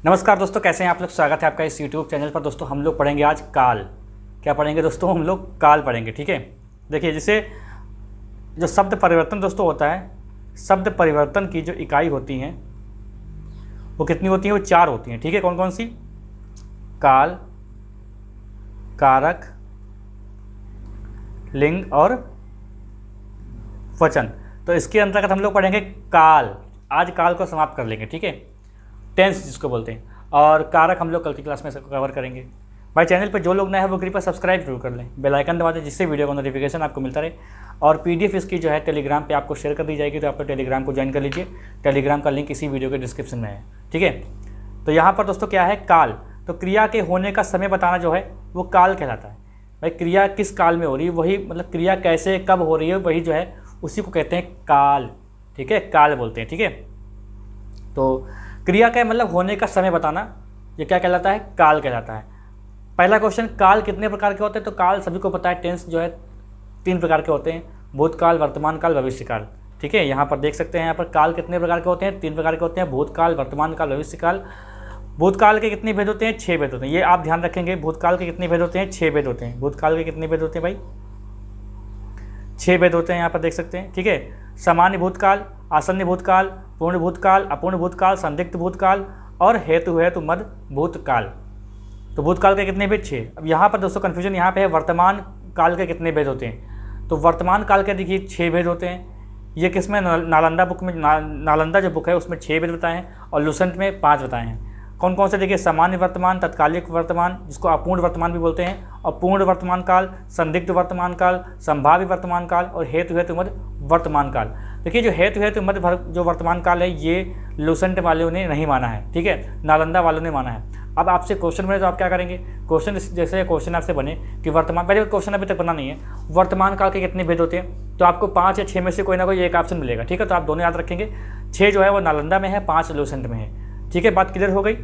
नमस्कार दोस्तों, कैसे हैं आप लोग। स्वागत है आपका इस YouTube चैनल पर। दोस्तों हम लोग पढ़ेंगे आज काल। क्या पढ़ेंगे दोस्तों? हम लोग काल पढ़ेंगे। ठीक है, देखिए जैसे जो शब्द परिवर्तन दोस्तों होता है, शब्द परिवर्तन की जो इकाई होती हैं वो कितनी होती हैं? वो 4 होती हैं। ठीक है, कौन कौन सी? काल, कारक, लिंग और वचन। तो इसके अंतर्गत हम लोग पढ़ेंगे काल। आज काल को समाप्त कर लेंगे। ठीक है, टेंस जिसको बोलते हैं, और कारक हम लोग कल की क्लास में कवर करेंगे। भाई चैनल पर जो लोग नए हैं वो कृपया सब्सक्राइब जरूर कर लें, बेल आइकन दबा दें, जिससे वीडियो का नोटिफिकेशन आपको मिलता रहे। और PDF इसकी जो है टेलीग्राम पे आपको शेयर कर दी जाएगी, तो आप टेलीग्राम को ज्वाइन कर लीजिए। टेलीग्राम का लिंक इसी वीडियो के डिस्क्रिप्शन में है। ठीक है, तो यहाँ पर दोस्तों क्या है? काल। तो क्रिया के होने का समय बताना जो है वो काल कहलाता है। भाई क्रिया किस काल में हो रही है, वही मतलब क्रिया कैसे कब हो रही है, वही जो है उसी को कहते हैं काल। ठीक है, काल बोलते हैं। ठीक है, तो क्रिया का मतलब होने का समय बताना, ये क्या कहलाता है? काल कहलाता है। पहला क्वेश्चन, काल कितने प्रकार के होते हैं? तो काल सभी को पता है, टेंस जो है 3 प्रकार के होते हैं, भूतकाल, वर्तमान काल, भविष्यकाल। ठीक है, यहाँ पर देख सकते हैं, यहाँ पर काल कितने प्रकार के होते हैं? 3 प्रकार के होते हैं, भूतकाल, वर्तमान काल, भविष्यकाल। भूतकाल के कितने भेद होते हैं? 6 भेद होते हैं। ये आप ध्यान रखेंगे, भूतकाल के कितने भेद होते हैं? 6 भेद होते हैं। भूतकाल के कितने भेद होते हैं भाई? 6 भेद होते हैं, यहाँ पर देख सकते हैं। ठीक है, सामान्य भूतकाल, आसन्न भूतकाल, पूर्ण भूतकाल, अपूर्ण भूतकाल, संदिग्ध भूतकाल और हेतु मद भूतकाल। तो भूतकाल के कितने भेद? 6। अब यहाँ पर दोस्तों कन्फ्यूजन यहाँ पे है, वर्तमान काल के कितने भेद होते हैं? तो वर्तमान काल के देखिए 6 भेद होते हैं। ये किसमें? नालंदा बुक में, नालंदा जो बुक है उसमें 6 भेद बताए हैं, और लुसेंट में 5 बताए हैं। कौन कौन से? देखिए, सामान्य वर्तमान, तत्कालिक वर्तमान जिसको अपूर्ण वर्तमान भी बोलते हैं, और पूर्ण वर्तमान काल, संदिग्ध वर्तमान काल, संभाव्य वर्तमान काल और हेतु मद वर्तमान काल। देखिए, जो हेतु मद जो वर्तमान काल है ये लुसेंट वालों ने नहीं माना है। ठीक है, नालंदा वालों ने माना है। अब आपसे क्वेश्चन बने तो आप क्या करेंगे? क्वेश्चन जैसे क्वेश्चन आपसे बने कि वर्तमान, पहले क्वेश्चन अभी तक बना नहीं है, वर्तमान काल के कितने भेद होते हैं? तो आपको 5 या 6 में से कोई ना कोई एक ऑप्शन मिलेगा। ठीक है, तो आप दोनों याद रखेंगे। 6 जो है वो नालंदा में है, 5 लुसेंट में है। ठीक है, बात क्लियर हो गई?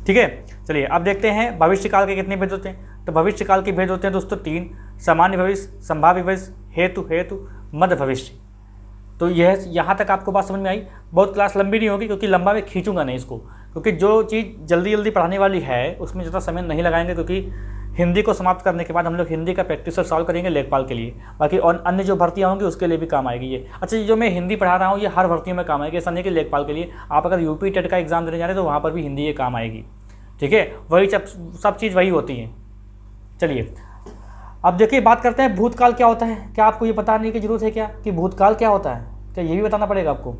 ठीक है, चलिए अब देखते हैं भविष्य काल के कितने भेद होते हैं। तो भविष्य काल के भेद होते हैं दोस्तों 3, सामान्य भविष्य, संभाव्य भविष्य, हेतु मध्य भविष्य। तो यह यहाँ तक आपको बात समझ में आई। बहुत क्लास लंबी नहीं होगी, क्योंकि लंबा मैं खींचूंगा नहीं इसको, क्योंकि जो चीज़ जल्दी जल्दी पढ़ाने वाली है उसमें ज़्यादा समय नहीं लगाएंगे, क्योंकि हिंदी को समाप्त करने के बाद हम लोग हिंदी का प्रैक्टिस सॉल्व करेंगे लेखपाल के लिए। बाकी और अन्य जो भर्तियाँ होंगी उसके लिए भी काम आएगी ये। अच्छा, जो मैं हिंदी पढ़ा रहा हूँ ये हर भर्तियों में काम आएगी, ऐसा नहीं कि लेखपाल के लिए। आप अगर UP टेट का एग्जाम देने जा रहे हैं तो वहाँ पर भी हिंदी ये काम आएगी। ठीक है, वही सब चीज़ वही होती है। चलिए अब देखिए, बात करते हैं भूतकाल क्या होता है। क्या आपको ये बताने की जरूरत है क्या कि भूतकाल क्या होता है? क्या ये भी बताना पड़ेगा आपको?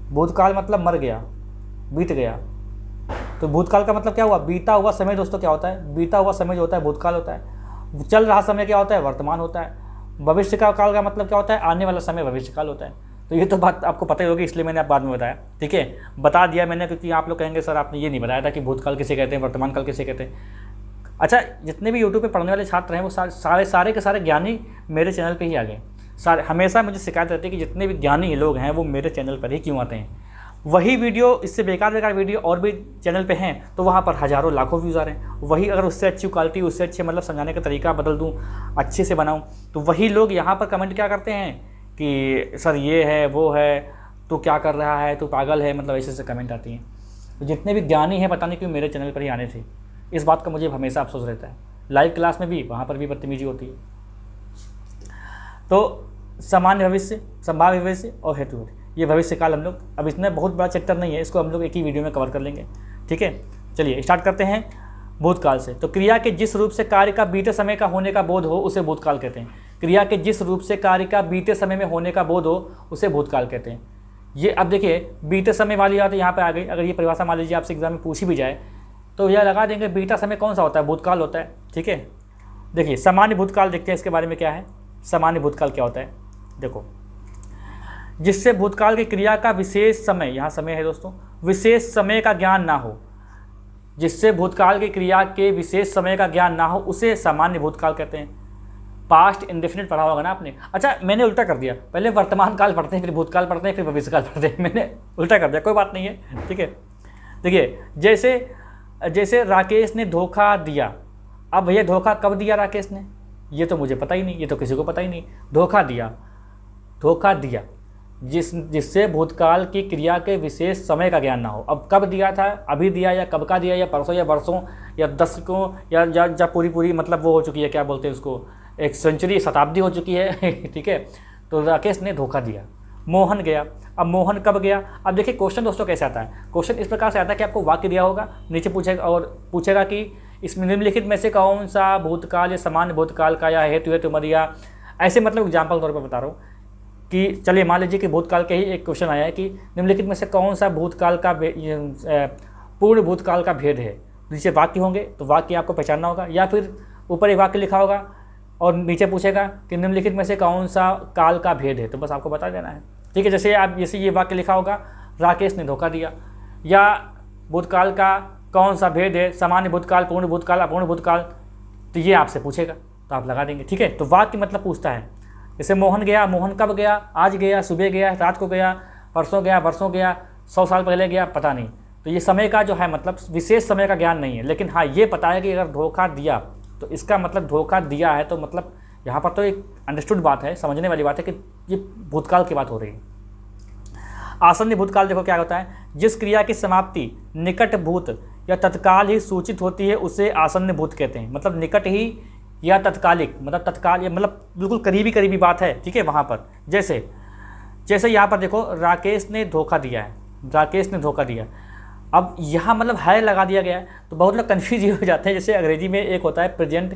भूतकाल मतलब मर गया, बीत गया। तो भूतकाल का मतलब क्या हुआ? बीता हुआ समय दोस्तों क्या होता है? बीता हुआ समय जो होता है भूतकाल होता है। चल रहा समय क्या होता है? वर्तमान होता है। भविष्य का काल का मतलब क्या होता है? आने वाला समय भविष्यकाल होता है। तो ये तो बात आपको पता ही होगी, इसलिए मैंने आप बाद में बताया। ठीक है, बता दिया मैंने, क्योंकि आप लोग कहेंगे सर आपने ये नहीं बताया था कि भूतकाल किसे कहते हैं, वर्तमान काल किसे कहते हैं। अच्छा, जितने भी YouTube पे पढ़ने वाले छात्र हैं वो सारे के सारे ज्ञानी मेरे चैनल पे ही आ गए। सारे हमेशा मुझे शिकायत रहती है कि जितने भी ज्ञानी लोग हैं वो मेरे चैनल पर ही क्यों आते हैं। वही वीडियो, इससे बेकार वीडियो और भी चैनल पे हैं तो वहाँ पर हज़ारों लाखों व्यूज़ आ रहे हैं। वही अगर उससे अच्छी क्वालिटी, उससे अच्छे मतलब समझाने का तरीका बदल दूँ, अच्छे से बनाऊँ, तो वही लोग यहाँ पर कमेंट क्या करते हैं कि सर ये है वो है, तो क्या कर रहा है, तो पागल है, मतलब ऐसे कमेंट आती हैं। तो जितने भी ज्ञानी हैं पता नहीं क्यों मेरे चैनल पर ही आने थे। इस बात का मुझे हमेशा अफसोस रहता है। लाइव क्लास में भी वहाँ पर भी बदतमीजी होती है। तो सामान्य भविष्य, संभाव्य भविष्य और हेतु, ये भविष्य काल हम लोग, अब इसमें बहुत बड़ा चैप्टर नहीं है, इसको हम लोग एक ही वीडियो में कवर कर लेंगे। ठीक है, चलिए स्टार्ट करते हैं भूतकाल से। तो क्रिया के जिस रूप से कार्य का बीते समय का होने का बोध हो उसे भूतकाल कहते हैं। क्रिया के जिस रूप से कार्य का बीते समय में होने का बोध हो उसे भूतकाल कहते हैं। ये अब देखिए, बीते समय वाली बात यहाँ पे आ गई। अगर ये परिभाषा मान लीजिए आपसे एग्जाम में पूछी भी जाए तो यह लगा देंगे बीता समय कौन सा होता है? भूतकाल होता है। ठीक है, देखिए सामान्य भूतकाल देखते हैं इसके बारे में क्या है। सामान्य भूतकाल क्या होता है? देखो, जिससे भूतकाल की क्रिया का विशेष समय, यहाँ समय है दोस्तों, विशेष समय का ज्ञान ना हो, जिससे भूतकाल की क्रिया के विशेष समय का ज्ञान ना हो उसे सामान्य भूतकाल कहते हैं। पास्ट इंडेफिनिट पढ़ा होगा ना आपने। अच्छा, मैंने उल्टा कर दिया, पहले वर्तमान काल पढ़ते हैं, फिर भूतकाल पढ़ते हैं, फिर भविष्यकाल पढ़ते हैं। मैंने उल्टा कर दिया, कोई बात नहीं है। ठीक है, देखिए जैसे राकेश ने धोखा दिया। अब भैया धोखा कब दिया राकेश ने? ये तो मुझे पता ही नहीं, ये तो किसी को पता ही नहीं। धोखा दिया, जिससे भूतकाल की क्रिया के विशेष समय का ज्ञान ना हो। अब कब दिया था, अभी दिया या कब का दिया, या परसों या वर्षों या दशकों या पूरी मतलब वो हो चुकी है, क्या बोलते हैं उसको, एक सेंचुरी शताब्दी हो चुकी है ठीक है। तो राकेश ने धोखा दिया। मोहन गया। अब मोहन कब गया? अब देखिए क्वेश्चन दोस्तों कैसे आता है। क्वेश्चन इस प्रकार से आता है कि आपको वाक्य दिया होगा, नीचे पूछेगा और पूछेगा कि इसमें निम्नलिखित में से कौन सा भूतकाल या सामान्य भूतकाल का या हेतु मरिया, ऐसे मतलब एग्जाम्पल तौर पर बता रहा हूँ कि चलिए मान लीजिए कि भूतकाल के ही एक क्वेश्चन आया है कि निम्नलिखित में से कौन सा भूतकाल का पूर्ण भूतकाल का भेद है। नीचे वाक्य होंगे तो वाक्य आपको पहचानना होगा, या फिर ऊपर एक वाक्य लिखा होगा और नीचे पूछेगा कि निम्नलिखित में से कौन सा काल का भेद है, तो बस आपको बता देना है। ठीक है, जैसे ये वाक्य लिखा होगा, राकेश ने धोखा दिया, या भूतकाल का कौन सा भेद है, सामान्य भूतकाल, पूर्ण भूतकाल, अपूर्ण भूतकाल, तो ये आपसे पूछेगा तो आप लगा देंगे। ठीक है, तो वाक्य मतलब पूछता है। जैसे मोहन गया, मोहन कब गया? आज गया, सुबह गया, रात को गया, परसों गया, वर्षों गया, 100 साल पहले गया, पता नहीं। तो ये समय का जो है मतलब विशेष समय का ज्ञान नहीं है, लेकिन हाँ ये पता है कि अगर धोखा दिया तो इसका मतलब धोखा दिया है, तो मतलब यहाँ पर तो एक अंडरस्टूड बात है, समझने वाली बात है कि ये भूतकाल की बात हो रही है। आसन्न भूतकाल देखो क्या होता है, जिस क्रिया की समाप्ति निकट भूत या तत्काल ही सूचित होती है उसे आसन्न भूत कहते हैं। मतलब निकट ही या तत्कालिक, मतलब तत्काल या मतलब बिल्कुल करीबी बात है। ठीक है, वहाँ पर जैसे यहाँ पर देखो राकेश ने धोखा दिया है, राकेश ने धोखा दिया। अब यहाँ मतलब है लगा दिया गया है, तो बहुत लोग कन्फ्यूज हो जाते हैं। जैसे अंग्रेजी में एक होता है प्रेजेंट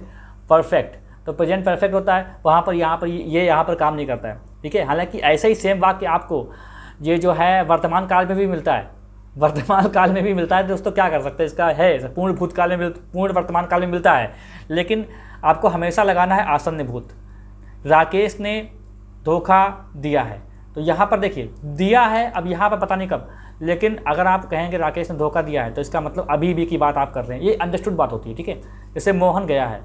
परफेक्ट, तो प्रेजेंट परफेक्ट होता है वहाँ पर, यहाँ पर काम नहीं करता है। ठीक है, हालांकि ऐसा ही सेम वाक्य आपको ये जो है वर्तमान काल में भी मिलता है, वर्तमान काल में भी मिलता है। दोस्तों क्या कर सकते हैं, इसका है पूर्ण भूतकाल में, पूर्ण वर्तमान काल में मिलता है, लेकिन आपको हमेशा लगाना है आसन्न भूत। राकेश ने धोखा दिया है, तो यहाँ पर देखिए दिया है, अब यहाँ पर पता नहीं कब, लेकिन अगर आप कहेंगे राकेश ने धोखा दिया है तो इसका मतलब अभी भी की बात आप कर रहे हैं, ये अंडरस्टूड बात होती है। ठीक है, जैसे मोहन गया है,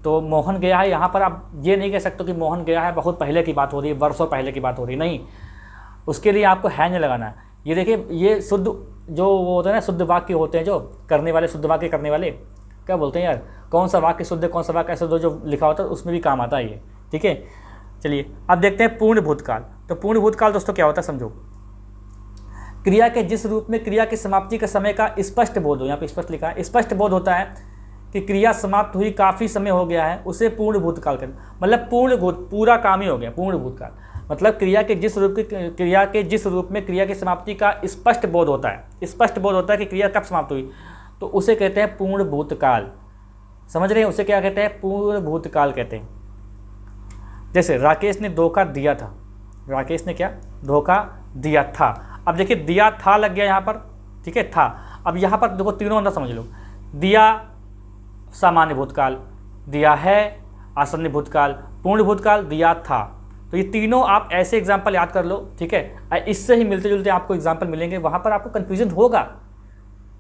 तो मोहन गया है, यहाँ पर आप ये नहीं कह सकते कि मोहन गया है बहुत पहले की बात हो रही है, वर्षों पहले की बात हो रही है, नहीं, उसके लिए आपको है नहीं लगाना है। ये देखिए ये शुद्ध जो वो होता है ना, शुद्ध वाक्य होते हैं जो करने वाले, शुद्ध वाक्य करने वाले क्या बोलते हैं यार, कौन सा वाक्य शुद्ध कौन सा वाक्य अशुद्ध जो लिखा होता है उसमें भी काम आता है ये। ठीक है, चलिए अब देखते हैं पूर्ण भूतकाल। तो पूर्ण भूतकाल दोस्तों क्या होता है समझो, क्रिया के जिस रूप में क्रिया की समाप्ति के समय का स्पष्ट बोध हो, यहाँ पे स्पष्ट लिखा है, स्पष्ट बोध होता है कि क्रिया समाप्त हुई काफ़ी समय हो गया है, उसे पूर्ण भूतकाल कहते हैं। मतलब पूरा काम ही हो गया, पूर्ण भूतकाल मतलब क्रिया के जिस रूप में क्रिया की समाप्ति का स्पष्ट बोध होता है, स्पष्ट बोध होता है कि क्रिया कब समाप्त हुई, तो उसे कहते हैं पूर्ण भूतकाल। समझ रहे हैं, उसे क्या कहते हैं, पूर्ण भूतकाल कहते हैं। जैसे राकेश ने धोखा दिया था, राकेश ने क्या धोखा दिया था। अब देखिए दिया था लग गया यहाँ पर, ठीक है था। अब यहाँ पर देखो तीनों अंदर समझ लो, दिया सामान्य भूतकाल, दिया है आसन्न भूतकाल, पूर्ण भूतकाल, दिया था। तो ये तीनों आप ऐसे एग्जाम्पल याद कर लो। ठीक है, इससे ही मिलते जुलते आपको एग्जाम्पल मिलेंगे, वहाँ पर आपको कन्फ्यूजन होगा,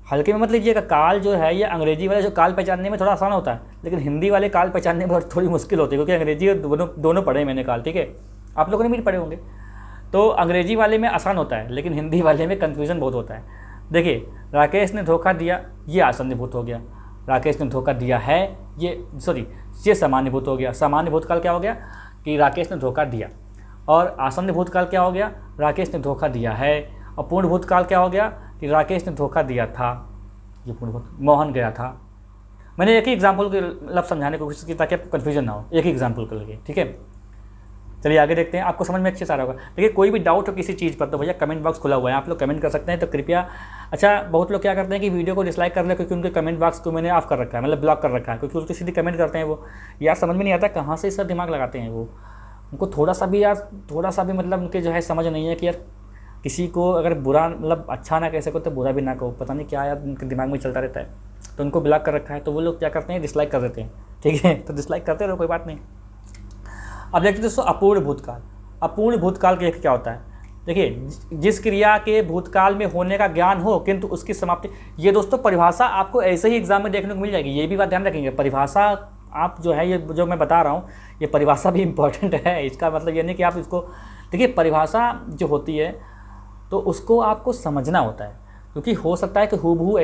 हल्के में मत लीजिएगा। काल जो है ये अंग्रेजी वाले जो काल पहचानने में थोड़ा आसान होता है, लेकिन हिंदी वाले काल पहचानने में थोड़ी मुश्किल होती है, क्योंकि अंग्रेजी और दोनों पढ़े मैंने काल। ठीक है, आप लोगों ने भी पढ़े होंगे, तो अंग्रेजी वाले में आसान होता है, लेकिन हिंदी वाले में कन्फ्यूजन बहुत होता है। देखिए राकेश ने धोखा दिया, ये आसन्न भूत हो गया। राकेश ने धोखा दिया है, ये सामान्य भूत हो गया। सामान्य भूतकाल क्या हो गया कि राकेश ने धोखा दिया, और आसन्न भूतकाल क्या हो गया, राकेश ने धोखा दिया है। और पूर्ण भूतकाल क्या हो गया कि राकेश ने धोखा दिया था, ये पूर्ण भूत, मोहन गया था। मैंने एक ही एग्जाम्पल के मतलब समझाने की कोशिश की ताकि आपको कन्फ्यूजन ना हो, एक ही एग्जाम्पल को लगे। ठीक है, चलिए आगे देखते हैं, आपको समझ में अच्छे से आ रहा होगा। देखिए कोई भी डाउट हो किसी चीज़ पर तो भैया कमेंट बॉक्स खुला हुआ है, आप लोग कमेंट कर सकते हैं। तो कृपया, अच्छा बहुत लोग क्या करते हैं कि वीडियो को डिसलाइक कर ले, क्योंकि उनके कमेंट बॉक्स को मैंने ऑफ कर रखा है, मतलब ब्लॉक कर रखा है, क्योंकि उसके सीधे कमेंट करते हैं वो। यार समझ में नहीं आता कहाँ से इसका दिमाग लगाते हैं वो, उनको थोड़ा सा भी मतलब उनके जो है समझ नहीं है कि यार किसी को अगर बुरा मतलब अच्छा ना कह सको तो बुरा भी ना कहो, पता नहीं क्या यार उनके दिमाग में चलता रहता है। तो उनको ब्लॉक कर रखा है, तो वो लोग क्या करते हैं डिसलाइक कर देते हैं। ठीक है, तो डिसलाइक करते रहो, कोई बात नहीं। अब देखते दोस्तों अपूर्ण भूतकाल। अपूर्ण भूतकाल के क्या होता है, देखिए जिस क्रिया के भूतकाल में होने का ज्ञान हो किंतु उसकी समाप्ति, ये दोस्तों परिभाषा आपको ऐसे ही एग्जाम में देखने को मिल जाएगी, ये भी बात ध्यान रखेंगे। परिभाषा आप जो है ये जो मैं बता रहा हूँ ये परिभाषा भी इम्पॉर्टेंट है, इसका मतलब ये नहीं कि आप इसको, देखिए परिभाषा जो होती है तो उसको आपको समझना होता है, क्योंकि हो सकता है कि हूबहू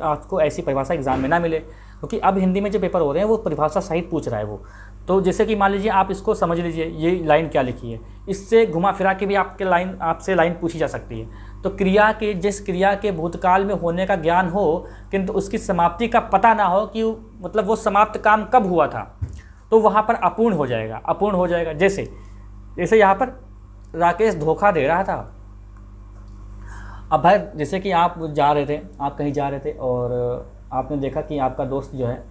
आपको ऐसी परिभाषा एग्जाम में ना मिले, क्योंकि अब हिंदी में जो पेपर हो रहे हैं वो परिभाषा सहित पूछ रहा है वो, तो जैसे कि मान लीजिए आप इसको समझ लीजिए, ये लाइन क्या लिखी है, इससे घुमा फिरा के भी आपसे लाइन पूछी जा सकती है। तो क्रिया के, जिस क्रिया के भूतकाल में होने का ज्ञान हो किंतु उसकी समाप्ति का पता ना हो कि मतलब वो समाप्त काम कब हुआ था, तो वहाँ पर अपूर्ण हो जाएगा, अपूर्ण हो जाएगा। जैसे यहाँ पर राकेश धोखा दे रहा था। अब भाई जैसे कि आप कहीं जा रहे थे और आपने देखा कि आपका दोस्त जो है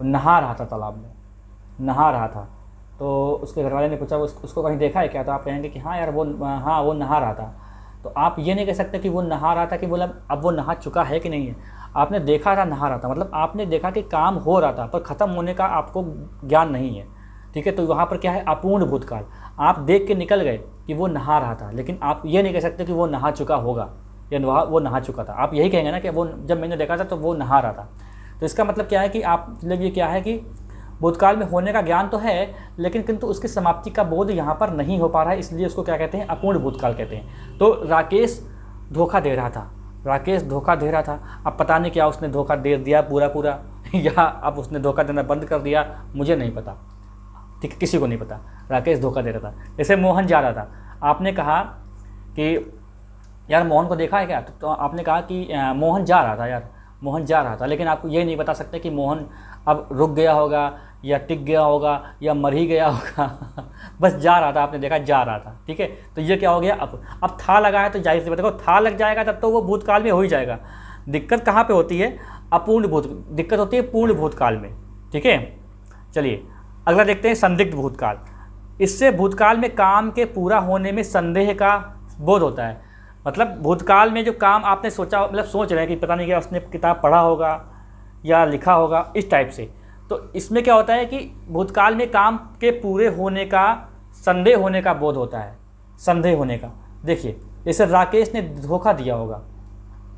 नहा रहा था, तालाब में नहा रहा था। तो उसके घर वाले ने पूछा उसको कहीं देखा है क्या? तो आप कहेंगे कि हाँ यार वो नहा रहा था। तो आप ये नहीं कह सकते कि वो नहा रहा था कि बोला अब वो नहा चुका है कि नहीं है। आपने देखा था नहा रहा था, मतलब आपने देखा कि काम हो रहा था पर ख़त्म होने का आपको ज्ञान नहीं है, ठीक है। तो वहाँ पर क्या है, अपूर्ण भूतकाल। आप देख के निकल गए कि वो नहा रहा था, लेकिन आप ये नहीं कह सकते कि वो नहा चुका होगा या वो नहा चुका था। आप यही कहेंगे ना कि वो जब मैंने देखा था तो वो नहा रहा था। तो इसका मतलब क्या है कि मतलब ये क्या है कि भूतकाल में होने का ज्ञान तो है, लेकिन किंतु उसकी समाप्ति का बोध यहाँ पर नहीं हो पा रहा है, इसलिए उसको क्या कहते हैं, अपूर्ण भूतकाल कहते हैं। तो राकेश धोखा दे रहा था। अब पता नहीं क्या उसने धोखा दे दिया पूरा या अब उसने धोखा देना बंद कर दिया, मुझे नहीं पता, ठीक है, किसी को नहीं पता। राकेश धोखा दे रहा था। जैसे मोहन जा रहा था, आपने कहा कि यार मोहन को देखा है क्या? तो आपने कहा कि मोहन जा रहा था, लेकिन आपको ये नहीं बता सकते कि मोहन अब रुक गया होगा या टिक गया होगा या मर ही गया होगा बस जा रहा था, आपने देखा जा रहा था, ठीक है। तो ये क्या हो गया, अब था लगा है तो जाहिर सी बात, देखो था लग जाएगा तब तो वो भूतकाल में हो ही जाएगा। दिक्कत कहाँ पे होती है, दिक्कत होती है पूर्ण भूतकाल में, ठीक है। चलिए अगला देखते हैं, संदिग्ध भूतकाल। इससे भूतकाल में काम के पूरा होने में संदेह का बोध होता है। मतलब भूतकाल में जो काम आपने सोचा, मतलब सोच रहे हैं कि पता नहीं क्या उसने किताब पढ़ा होगा या लिखा होगा, इस टाइप से। तो इसमें क्या होता है कि भूतकाल में काम के पूरे होने का संदेह होने का बोध होता है, संदेह होने का। देखिए जैसे राकेश ने धोखा दिया होगा,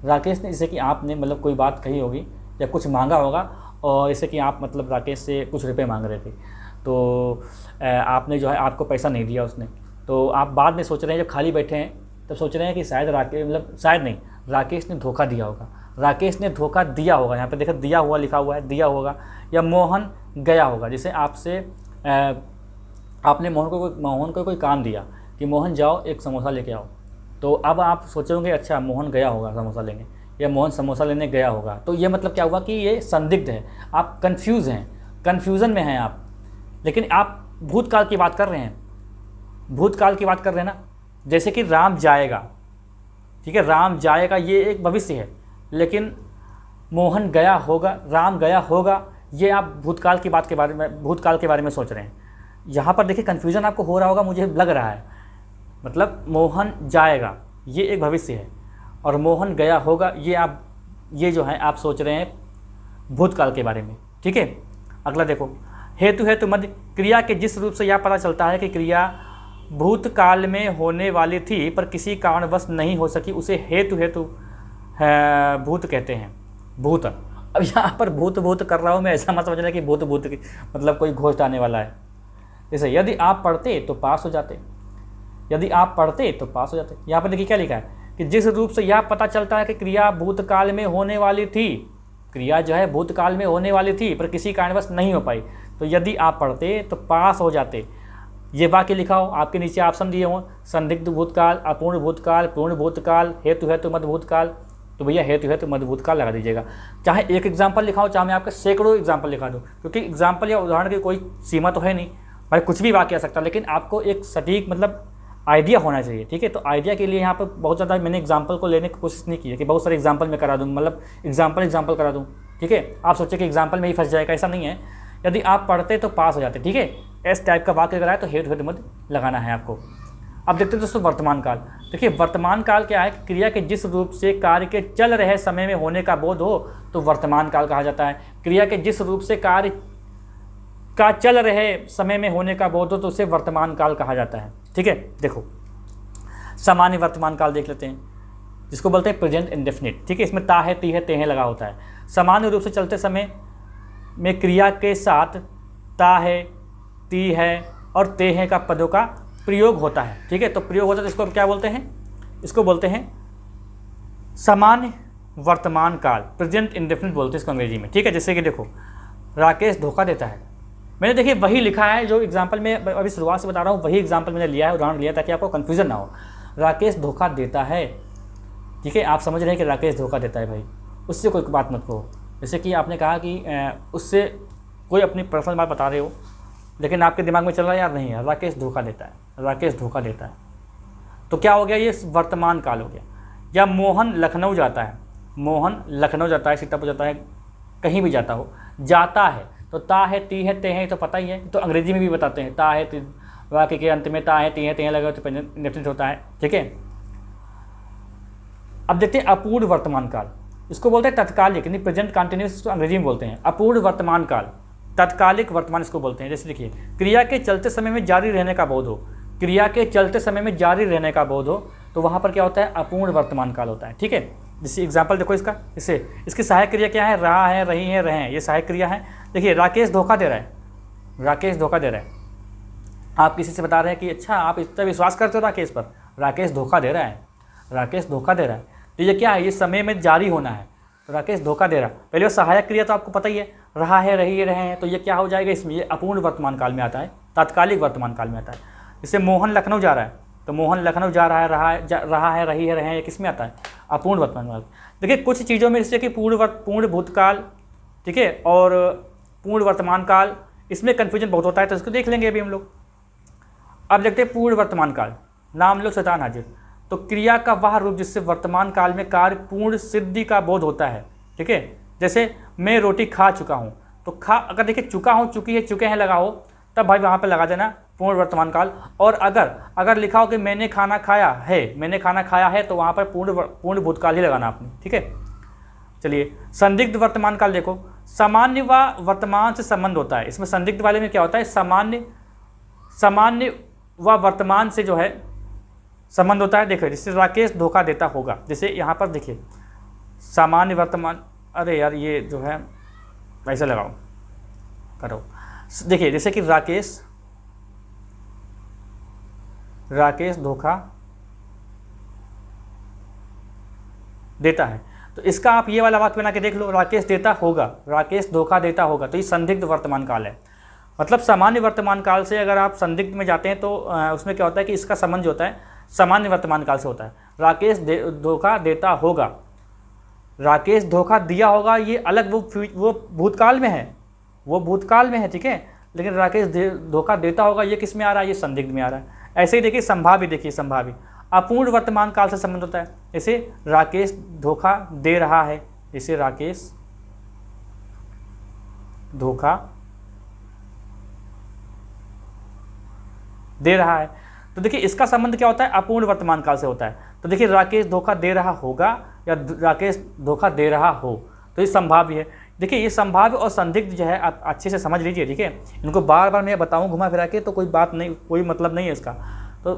राकेश ने, जैसे कि आपने मतलब कोई बात कही होगी या कुछ मांगा होगा, और जैसे कि आप मतलब राकेश से कुछ रुपए मांग रहे थे, तो आपने जो है आपको पैसा नहीं दिया उसने। तो आप बाद में सोच रहे हैं, जब खाली बैठे हैं तब सोच रहे हैं कि शायद राकेश ने धोखा दिया होगा, राकेश ने धोखा दिया होगा। यहाँ पे देखो दिया हुआ लिखा हुआ है, दिया होगा, या मोहन गया होगा। जैसे आपने मोहन को कोई काम दिया कि मोहन जाओ एक समोसा लेके आओ, तो अब आप सोचोगे अच्छा मोहन गया होगा समोसा लेने, या मोहन समोसा लेने गया होगा। तो ये मतलब क्या हुआ कि ये संदिग्ध है, आप कन्फ्यूज़न में हैं आप। लेकिन आप भूतकाल की बात कर रहे हैं, ना। जैसे कि राम जाएगा, ठीक है, राम जाएगा ये एक भविष्य है, लेकिन मोहन गया होगा, राम गया होगा, ये आप भूतकाल के बारे में सोच रहे हैं। यहाँ पर देखिए कन्फ्यूज़न आपको हो रहा होगा, मुझे लग रहा है। मतलब मोहन जाएगा ये एक भविष्य है, और मोहन गया होगा ये जो है आप सोच रहे हैं भूतकाल के बारे में, ठीक है। अगला देखो, हेतु मध्य क्रिया के जिस रूप से यह पता चलता है कि क्रिया भूतकाल में होने वाली थी पर किसी कारणवश नहीं हो सकी, उसे हेतु भूत कहते हैं। भूत, अब यहाँ पर भूत कर रहा हूँ मैं, ऐसा मत समझना कि भूत मतलब कोई घोस्ट आने वाला है। जैसे यदि आप पढ़ते तो पास हो जाते, यहाँ पर देखिए क्या लिखा है कि जिस रूप से यह पता चलता है कि क्रिया भूतकाल में होने वाली थी, क्रिया जो है भूतकाल में होने वाली थी पर किसी कारणवश नहीं हो पाई, तो यदि आप पढ़ते तो पास हो जाते। ये वाक्य लिखा हो, आपके नीचे ऑप्शन दिए हों, संदिग्ध भूतकाल, अपूर्ण भूतकाल, पूर्ण भूतकाल, हेतु मध्य भूतकाल, तो भैया हेतु मध्य भूतकाल लगा दीजिएगा। चाहे एक एग्जाम्पल लिखा हो, चाहे मैं आपके सैकड़ों एग्जाम्पल लिखा दूँ, क्योंकि एग्जाम्पल या उदाहरण की कोई सीमा तो है नहीं भाई, कुछ भी वाक्य आ सकता है, लेकिन आपको एक सटीक मतलब आइडिया होना चाहिए, ठीक है। तो आइडिया के लिए यहाँ पर बहुत ज़्यादा मैंने एग्जाम्पल को लेने की कोशिश नहीं की है कि बहुत सारे एग्जाम्पल मैं करा दूँ, मतलब एग्जाम्पल करा दूँ, ठीक है। आप सोचे कि एग्जाम्पल में ही फंस जाएगा, ऐसा नहीं है। यदि आप पढ़ते तो पास हो जाते, ठीक है। इस टाइप का वाक्य अगर आए तो हेतु मध्य लगाना है आपको। अब देखते हैं दोस्तों वर्तमान काल। देखिए वर्तमान काल क्या है, क्रिया के जिस रूप से कार्य के चल रहे समय में होने का बोध हो तो वर्तमान काल कहा जाता है। क्रिया के जिस रूप से कार्य का चल रहे समय में होने का बोध हो तो उसे वर्तमान काल कहा जाता है, ठीक है। देखो सामान्य वर्तमान काल देख लेते हैं, जिसको बोलते हैं प्रेजेंट इंडेफिनिट, ठीक है। इसमें ता है, ती है, ते है लगा होता है। सामान्य रूप से चलते समय में क्रिया के साथ ता है, ती है और ते है का पदों का प्रयोग होता है, ठीक है। तो प्रयोग होता है तो इसको क्या बोलते हैं, इसको बोलते हैं सामान्य वर्तमान काल, प्रेजेंट इंडेफिनिट बोलते हैं इसको अंग्रेजी में, ठीक है। जैसे कि देखो राकेश धोखा देता है, मैंने देखिए वही लिखा है जो एग्जाम्पल में अभी शुरुआत से बता रहा हूँ, वही एग्जाम्पल मैंने लिया है, उदाहरण लिया, ताकि आपको कन्फ्यूजन ना हो। राकेश धोखा देता है, ठीक है, आप समझ रहे हैं कि राकेश धोखा देता है भाई, उससे कोई बात मत कहो। जैसे कि आपने कहा कि उससे कोई अपनी पर्सनल बात बता रहे हो, लेकिन आपके दिमाग में चल रहा है यार नहीं यार राकेश धोखा देता है, राकेश धोखा देता है, तो क्या हो गया, ये वर्तमान काल हो गया। या मोहन लखनऊ जाता है, मोहन लखनऊ जाता है, सीतापुर जाता है, कहीं भी जाता हो, जाता है, तो ता है, ती है, ते है, तो पता ही है, तो अंग्रेजी में भी बताते हैं, ता है, वाक्य के अंत में ता है, ती है, ते लगा तो इंडेफिनिट होता है, ठीक है। अब देखते हैं अपूर्ण वर्तमान काल, इसको बोलते हैं तत्कालिक, यानी प्रेजेंट कंटिन्यूस, इसको अंग्रेजी में बोलते हैं। अपूर्ण वर्तमान काल, तत्कालिक वर्तमान इसको बोलते हैं। जैसे देखिए, क्रिया के चलते समय में जारी रहने का बोध हो, क्रिया के चलते समय में जारी रहने का बोध हो, तो वहाँ पर क्या होता है, अपूर्ण वर्तमान काल होता है, ठीक है। जैसे एग्जाम्पल देखो इसका, इससे इसकी सहायक क्रिया क्या है, रहा है, रही है, रहे, ये सहायक क्रिया है। देखिए राकेश धोखा दे रहा है, राकेश धोखा दे रहा है, आप किसी से बता रहे हैं कि अच्छा आप इतना विश्वास करते हो राकेश पर, राकेश धोखा दे रहा है, राकेश धोखा दे रहा है, तो ये क्या है, ये समय में जारी होना है, तो राकेश धोखा दे रहा है। पहले वो सहायक क्रिया तो आपको पता ही है, रहा है, रही है, रहे हैं, तो ये क्या हो जाएगा इसमें, ये अपूर्ण वर्तमान काल में आता है, तात्कालिक वर्तमान काल में आता है। जैसे मोहन लखनऊ जा रहा है, तो मोहन लखनऊ जा रहा है, रहा है, रही है, रहे हैं, ये किस में आता है, अपूर्ण वर्तमान काल। देखिए कुछ चीज़ों में जैसे कि पूर्ण भूतकाल, ठीक है, और पूर्ण वर्तमान काल, इसमें कन्फ्यूजन बहुत होता है, तो इसको देख लेंगे अभी हम लोग। अब देखते हैं पूर्ण वर्तमान काल, नाम लो शैतान हाजिर, तो क्रिया का वह रूप जिससे वर्तमान काल में कार्य पूर्ण सिद्धि का बोध होता है, ठीक है। जैसे मैं रोटी खा चुका हूँ, तो खा, अगर देखिए चुका हूँ, चुकी है, चुके हैं लगा हो, तब भाई वहाँ पे लगा देना पूर्ण वर्तमान काल। और अगर लिखा हो कि मैंने खाना खाया है, मैंने खाना खाया है, तो वहाँ पर पूर्ण भूतकाल ही लगाना आपने, ठीक है। चलिए संदिग्ध वर्तमान काल देखो, सामान्य व वर्तमान से संबंध होता है, इसमें संदिग्ध वाले में क्या होता है, सामान्य व वर्तमान से जो है संबंध होता है। देखो जैसे राकेश धोखा देता होगा, जैसे यहाँ पर देखिए सामान्य वर्तमान, अरे यार ये जो है ऐसा लगाओ करो, देखिए जैसे कि राकेश धोखा देता है, तो इसका आप ये वाला वाक्य बना के देख लो, राकेश देता होगा, राकेश धोखा देता होगा, तो ये संदिग्ध वर्तमान काल है। मतलब सामान्य वर्तमान काल से अगर आप संदिग्ध में जाते हैं तो उसमें क्या होता है कि इसका संबंध जो होता है सामान्य वर्तमान काल से होता है। राकेश धोखा देता होगा, राकेश धोखा दिया होगा, ये अलग वो भूतकाल में है, वो भूतकाल में है, ठीक है। लेकिन राकेश धोखा देता होगा, ये किस में आ रहा है, ये संदिग्ध में आ रहा है। ऐसे ही देखिए संभाव्य, देखिए संभाव्य अपूर्ण वर्तमान काल से संबंध होता है। जैसे राकेश धोखा दे रहा है, जैसे राकेश धोखा दे रहा है, तो देखिए इसका संबंध क्या होता है, अपूर्ण वर्तमान काल से होता है। तो देखिए राकेश धोखा दे रहा होगा या राकेश धोखा दे रहा हो, तो ये संभाव्य है। देखिए ये संभाव्य और संदिग्ध जो है आप अच्छे से समझ लीजिए, ठीक है। इनको बार बार मैं बताऊं घुमा फिरा के तो कोई बात नहीं, कोई मतलब नहीं है इसका। तो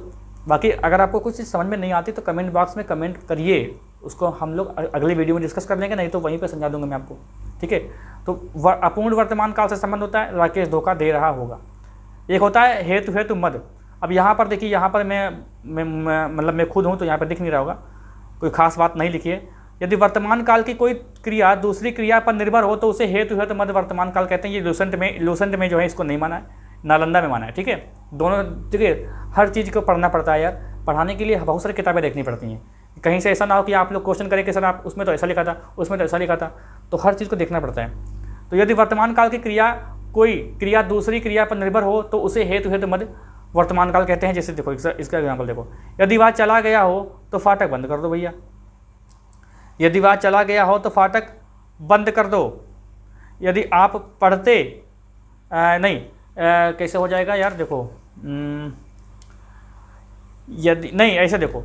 बाकी अगर आपको कुछ चीज़ समझ में नहीं आती तो कमेंट बॉक्स में कमेंट करिए, उसको हम लोग अगले वीडियो में डिस्कस कर लेंगे, नहीं तो वहीं पर समझा दूंगा मैं आपको, ठीक है। तो अपूर्ण वर्तमान काल से संबंध होता है, राकेश धोखा दे रहा होगा। एक होता है हेतु मद। अब यहाँ पर देखिए, यहाँ पर मैं खुद हूँ तो यहाँ पर दिख नहीं रहा होगा, कोई खास बात नहीं लिखी है। यदि वर्तमान काल की कोई क्रिया दूसरी क्रिया पर निर्भर हो तो उसे हेतु मद वर्तमान काल कहते हैं। ये लूसेंट में जो है इसको नहीं माना है, नालंदा में माना है, ठीक है। दोनों, ठीक है, हर चीज़ को पढ़ना पड़ता है यार, पढ़ाने के लिए बहुत सारी किताबें देखनी पड़ती हैं। कहीं से ऐसा ना हो कि आप लोग क्वेश्चन करें कि सर आप उसमें तो ऐसा लिखा था, उसमें तो ऐसा लिखा था, तो हर चीज़ को देखना पड़ता है। तो यदि वर्तमान काल की कोई क्रिया दूसरी क्रिया पर निर्भर हो तो उसे हेतु मद वर्तमान काल कहते हैं। जैसे देखो इसका एग्जाम्पल देखो, यदि वह चला गया हो तो फाटक बंद कर दो भैया, यदि वह चला गया हो तो फाटक बंद कर दो। यदि आप पढ़ते कैसे हो जाएगा यार, देखो यदि नहीं ऐसे देखो,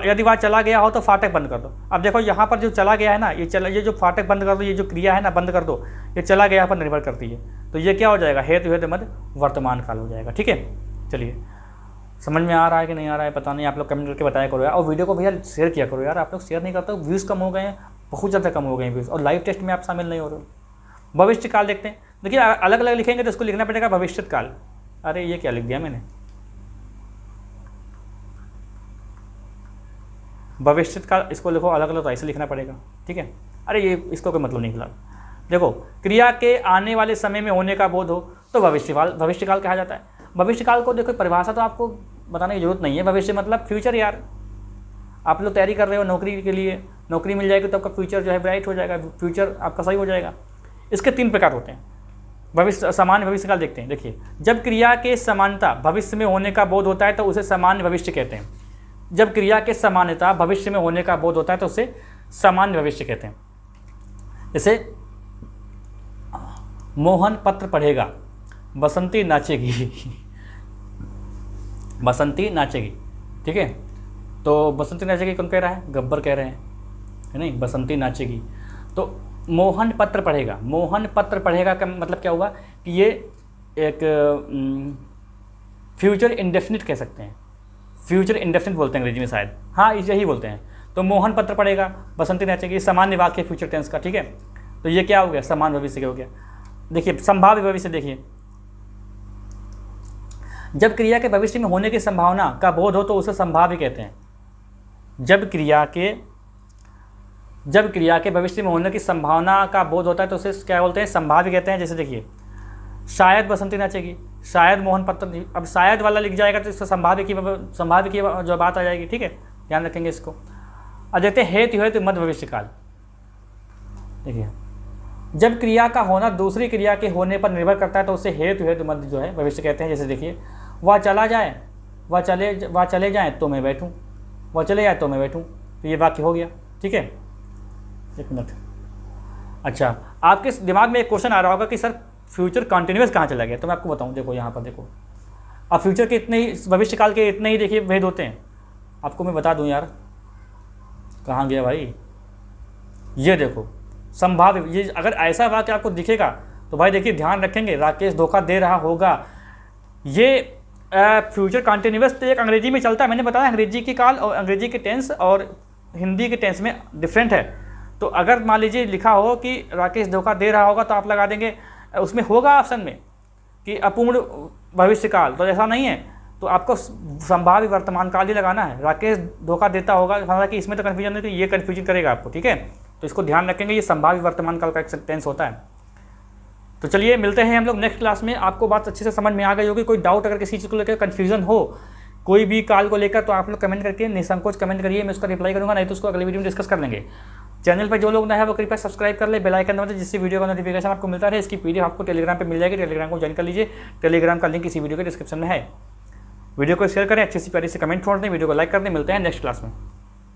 यदि वह चला गया हो तो फाटक बंद कर दो। अब देखो यहाँ पर जो चला गया है ना, ये जो फाटक बंद कर दो, ये जो क्रिया है ना बंद कर दो, ये चला गया पर निर्भर करती है, तो ये क्या हो जाएगा, हेतु मद वर्तमान काल हो जाएगा, ठीक है। चलिए समझ में आ रहा है कि नहीं आ रहा है पता नहीं, आप लोग कमेंट करके बताया करो यार, और वीडियो को भैया शेयर किया करो यार, आप लोग शेयर नहीं करते हो, व्यूज़ कम हो गए हैं, बहुत ज़्यादा कम हो गए हैं व्यूज़, और लाइव टेस्ट में आप शामिल नहीं हो रहे हो। भविष्य काल देखते हैं, देखिए अलग अलग लिखेंगे तो इसको लिखना पड़ेगा भविष्य काल। अरे ये क्या लिख दिया मैंने, भविष्य काल, इसको लिखो अलग अलग तो ऐसे लिखना पड़ेगा, ठीक है। अरे ये इसको कोई मतलब नहीं फिलहाल। देखो, क्रिया के आने वाले समय में होने का बोध हो तो भविष्यकाल कहा जाता है। भविष्यकाल को देखो, परिभाषा तो आपको बताने की जरूरत नहीं है। भविष्य मतलब फ्यूचर यार। आप लोग तैयारी कर रहे हो नौकरी के लिए, नौकरी मिल जाएगी तो आपका फ्यूचर जो है ब्राइट हो जाएगा, फ्यूचर आपका सही हो जाएगा। इसके 3 प्रकार होते हैं। भविष्य, सामान्य भविष्यकाल देखते हैं। देखिए, जब क्रिया के समानता भविष्य में होने का बोध होता है तो उसे सामान्य भविष्य कहते हैं। जब क्रिया के समानता भविष्य में होने का बोध होता है तो उसे सामान्य भविष्य कहते हैं। जैसे मोहन पत्र पढ़ेगा, बसंती नाचेगी। बसंती नाचेगी, ठीक है। तो बसंती नाचेगी कौन कह रहा है? गब्बर कह रहे हैं, है नहीं? बसंती नाचेगी। तो मोहन पत्र पढ़ेगा, मोहन पत्र पढ़ेगा का मतलब क्या हुआ कि ये एक फ्यूचर इंडेफिनिट कह सकते हैं। फ्यूचर इंडेफिनिट बोलते हैं अंग्रेजी में शायद, हाँ यही बोलते हैं। तो मोहन पत्र पढ़ेगा, बसंती नाचेगी, सामान्य वाक्य फ्यूचर टेंस का, ठीक है। तो ये क्या हो गया? समान भविष्य हो गया। देखिए, संभाव्य भविष्य देखिए, जब क्रिया के भविष्य में होने की संभावना का बोध हो तो उसे संभाव्य कहते हैं। जब क्रिया के भविष्य में होने की संभावना का बोध होता है तो उसे क्या बोलते हैं? संभाव्य कहते हैं। जैसे देखिए, शायद बसंती नाचेगी, शायद मोहन पत्र, अब शायद वाला लिख जाएगा तो इससे संभाव्य की जो बात आ जाएगी, ठीक है, ध्यान रखेंगे इसको। अब देखते हैं हेतु मध्य भविष्यकाल। देखिए, जब क्रिया का होना दूसरी क्रिया के होने पर निर्भर करता है तो उसे हेतु मध्य जो है भविष्य कहते हैं। जैसे देखिए, वह चला जाए, वह चले जाए तो मैं बैठूं, वह चले जाए तो मैं बैठूं, तो ये वाक्य हो गया, ठीक है। एक मिनट, अच्छा, आपके दिमाग में एक क्वेश्चन आ रहा होगा कि सर फ्यूचर कॉन्टिन्यूस कहाँ चला गया? तो मैं आपको बताऊं, देखो यहाँ पर देखो, अब फ्यूचर के इतने ही, भविष्यकाल के इतने ही देखिए भेद होते हैं। आपको मैं बता दूं यार, कहाँ गया भाई? ये देखो, संभाव्य, ये अगर ऐसा वाक्य आपको दिखेगा तो भाई देखिए ध्यान रखेंगे, राकेश धोखा दे रहा होगा। ये फ्यूचर कॉन्टिन्यूस तो एक अंग्रेजी में चलता है, मैंने बताया अंग्रेजी की काल और अंग्रेजी के टेंस और हिंदी के टेंस में डिफरेंट है। तो अगर मान लीजिए लिखा हो कि राकेश धोखा दे रहा होगा तो आप लगा देंगे, उसमें होगा ऑप्शन में कि अपूर्ण भविष्यकाल, तो ऐसा नहीं है, तो आपको संभाव्य वर्तमान काल ही लगाना है। राकेश धोखा देता होगा, हालांकि इसमें तो कन्फ्यूजन नहीं, तो ये कन्फ्यूजन करेगा आपको, ठीक है। तो इसको ध्यान रखेंगे, ये संभाव्य वर्तमान काल का एक टेंस होता है। तो चलिए मिलते हैं हम लोग नेक्स्ट क्लास में। आपको बात अच्छे से समझ में आ गई होगी। कोई डाउट अगर किसी चीज़ को लेकर कन्फ्यूजन हो, कोई भी काल को लेकर, तो आप लोग कमेंट करके निसंकोच कमेंट करिए, मैं उसका रिप्लाई करूँगा, नहीं तो उसको अगले वीडियो में डिस्कस कर लेंगे। चैनल पर जो लोग नए हैं वो कृपया सब्सक्राइब कर ले, बेल आइकन दबा दें, जिससे वीडियो का नोटिफिकेशन आपको मिलता रहे। इसकी पीडीएफ आपको टेलीग्राम पे मिल जाएगी, टेलीग्राम को ज्वाइन कर लीजिए। टेलीग्राम का लिंक इसी वीडियो के डिस्क्रिप्शन में है। वीडियो को शेयर करें, अच्छी सी प्यारी से कमेंट छोड़ दें, वीडियो को लाइक कर दें। मिलते हैं नेक्स्ट क्लास में।